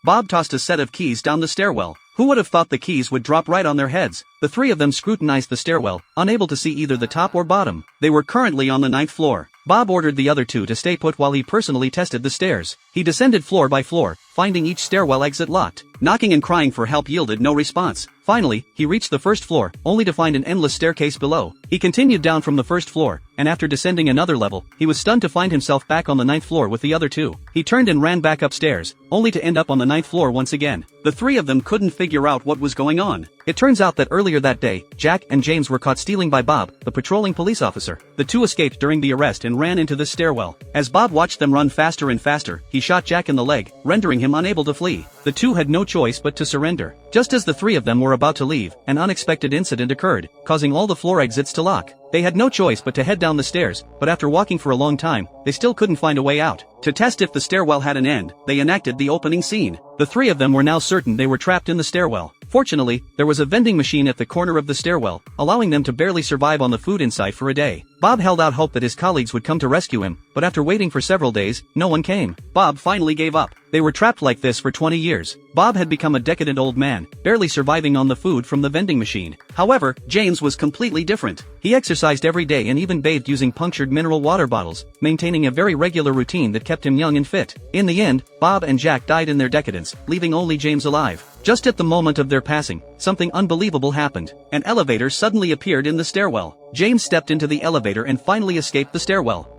Bob tossed a set of keys down the stairwell. Who would have thought the keys would drop right on their heads? The three of them scrutinized the stairwell, unable to see either the top or bottom. They were currently on the 9th floor. Bob ordered the other two to stay put while he personally tested the stairs. He descended floor by floor, finding each stairwell exit locked. Knocking and crying for help yielded no response. Finally, he reached the first floor, only to find an endless staircase below. He continued down from the first floor, and after descending another level, he was stunned to find himself back on the 9th floor with the other two. He turned and ran back upstairs, only to end up on the 9th floor once again. The three of them couldn't figure out what was going on. It turns out that earlier that day, Jack and James were caught stealing by Bob, the patrolling police officer. The two escaped during the arrest and ran into the stairwell. As Bob watched them run faster and faster, he shot Jack in the leg, rendering him unable to flee. The two had no choice but to surrender. Just as the three of them were about to leave, an unexpected incident occurred, causing all the floor exits to lock. They had no choice but to head down the stairs, but after walking for a long time, they still couldn't find a way out. To test if the stairwell had an end, they enacted the opening scene. The three of them were now certain they were trapped in the stairwell. Fortunately, there was a vending machine at the corner of the stairwell, allowing them to barely survive on the food inside for a day. Bob held out hope that his colleagues would come to rescue him, but after waiting for several days, no one came. Bob finally gave up. They were trapped like this for 20 years. Bob had become a decadent old man, barely surviving on the food from the vending machine. However, James was completely different. He exercised every day and even bathed using punctured mineral water bottles, maintaining a very regular routine that kept him young and fit. In the end, Bob and Jack died in their decadence, leaving only James alive. Just at the moment of their passing, something unbelievable happened. An elevator suddenly appeared in the stairwell. James stepped into the elevator and finally escaped the stairwell.